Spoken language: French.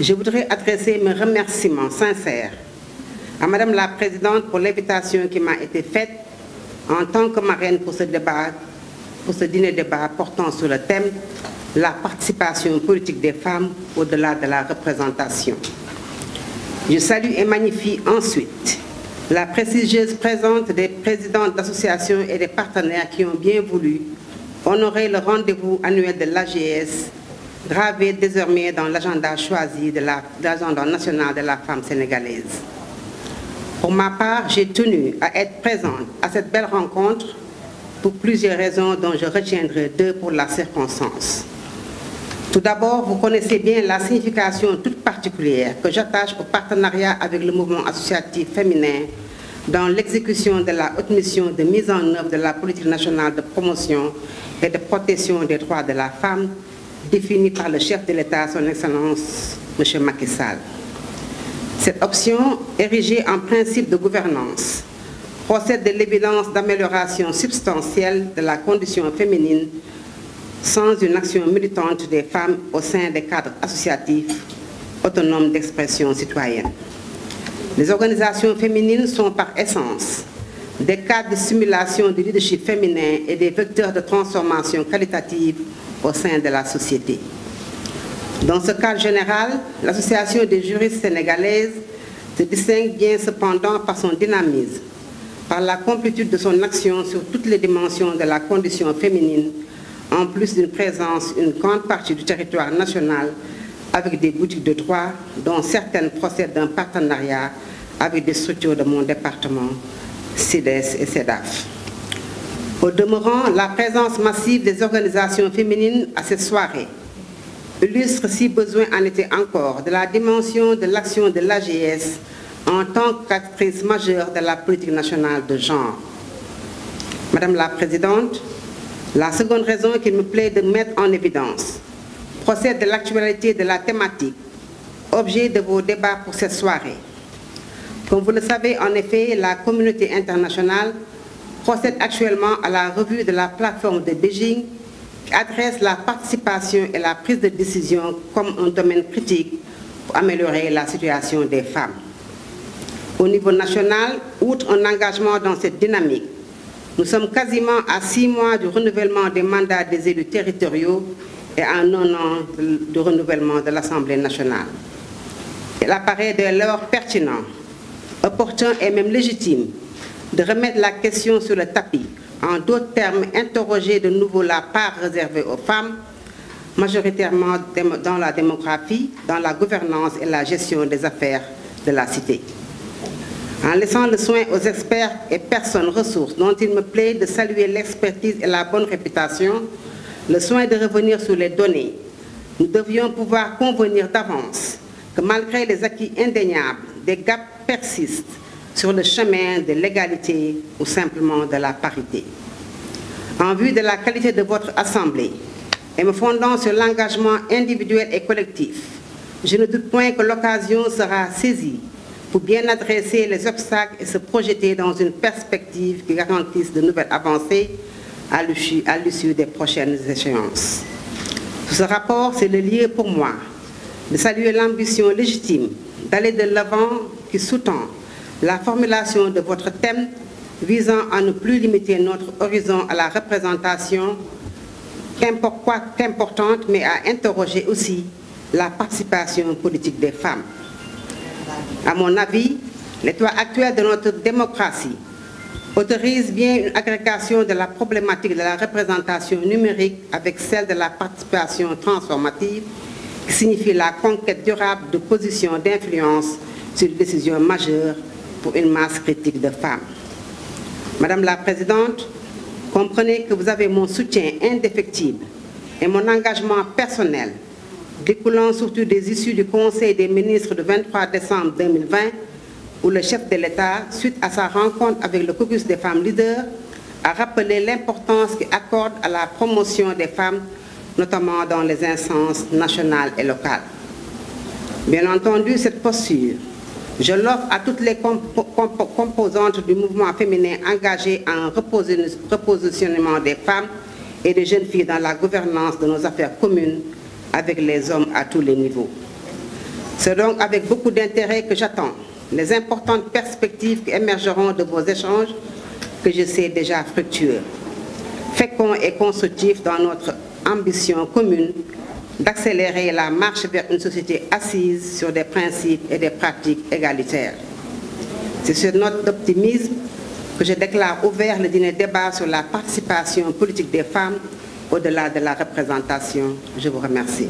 Je voudrais adresser mes remerciements sincères à Madame la Présidente pour l'invitation qui m'a été faite en tant que marraine pour ce dîner-débat portant sur le thème « La participation politique des femmes au-delà de la représentation ». Je salue et magnifie ensuite la prestigieuse présence des présidents d'associations et des partenaires qui ont bien voulu honorer le rendez-vous annuel de l'AGS, gravé désormais dans l'agenda choisi de l'agenda national de la femme sénégalaise. Pour ma part, j'ai tenu à être présente à cette belle rencontre pour plusieurs raisons dont je retiendrai deux pour la circonstance. Tout d'abord, vous connaissez bien la signification toute particulière que j'attache au partenariat avec le mouvement associatif féminin dans l'exécution de la haute mission de mise en œuvre de la politique nationale de promotion et de protection des droits de la femme définie par le chef de l'État, son Excellence, M. Macky Sall. Cette option, érigée en principe de gouvernance, procède de l'évidence d'amélioration substantielle de la condition féminine sans une action militante des femmes au sein des cadres associatifs autonomes d'expression citoyenne. Les organisations féminines sont par essence des cadres de stimulation du leadership féminin et des vecteurs de transformation qualitative au sein de la société. Dans ce cadre général, l'Association des juristes sénégalaises se distingue bien cependant par son dynamisme, par la complétude de son action sur toutes les dimensions de la condition féminine, en plus d'une présence une grande partie du territoire national avec des boutiques de droit, dont certaines procèdent d'un partenariat avec des structures de mon département, CIDES et CEDAF. Au demeurant, la présence massive des organisations féminines à cette soirée illustre, si besoin en était encore, de la dimension de l'action de l'AGS en tant qu'actrice majeure de la politique nationale de genre. Madame la Présidente, la seconde raison qu'il me plaît de mettre en évidence procède de l'actualité de la thématique, objet de vos débats pour cette soirée. Comme vous le savez, en effet, la communauté internationale procède actuellement à la revue de la plateforme de Beijing qui adresse la participation et la prise de décision comme un domaine critique pour améliorer la situation des femmes. Au niveau national, outre un engagement dans cette dynamique, nous sommes quasiment à 6 mois du renouvellement des mandats des élus territoriaux et à 1 an du renouvellement de l'Assemblée nationale. Il apparaît dès lors pertinent, opportun et même légitime de remettre la question sur le tapis, en d'autres termes, interroger de nouveau la part réservée aux femmes, majoritairement dans la démographie, dans la gouvernance et la gestion des affaires de la cité. En laissant le soin aux experts et personnes ressources dont il me plaît de saluer l'expertise et la bonne réputation, le soin de revenir sur les données, nous devions pouvoir convenir d'avance que malgré les acquis indéniables, des gaps persistent sur le chemin de l'égalité ou simplement de la parité. En vue de la qualité de votre Assemblée et me fondant sur l'engagement individuel et collectif, je ne doute point que l'occasion sera saisie pour bien adresser les obstacles et se projeter dans une perspective qui garantisse de nouvelles avancées à l'issue des prochaines échéances. Sous ce rapport, c'est le lieu pour moi de saluer l'ambition légitime d'aller de l'avant qui sous-tend la formulation de votre thème visant à ne plus limiter notre horizon à la représentation qu'importante, mais à interroger aussi la participation politique des femmes. À mon avis, l'état actuel de notre démocratie autorise bien une agrégation de la problématique de la représentation numérique avec celle de la participation transformative, qui signifie la conquête durable de positions d'influence sur les décisions majeures pour une masse critique de femmes. Madame la Présidente, comprenez que vous avez mon soutien indéfectible et mon engagement personnel découlant surtout des issues du Conseil des ministres du 23 décembre 2020, où le chef de l'État, suite à sa rencontre avec le caucus des femmes leaders, a rappelé l'importance qu'il accorde à la promotion des femmes, notamment dans les instances nationales et locales. Bien entendu, cette posture, je l'offre à toutes les composantes du mouvement féminin engagé en repositionnement des femmes et des jeunes filles dans la gouvernance de nos affaires communes avec les hommes à tous les niveaux. C'est donc avec beaucoup d'intérêt que j'attends les importantes perspectives qui émergeront de vos échanges, que je sais déjà fructueux, féconds et constructifs dans notre ambition commune d'accélérer la marche vers une société assise sur des principes et des pratiques égalitaires. C'est sur note d'optimisme que je déclare ouvert le dîner débat sur la participation politique des femmes au-delà de la représentation. Je vous remercie.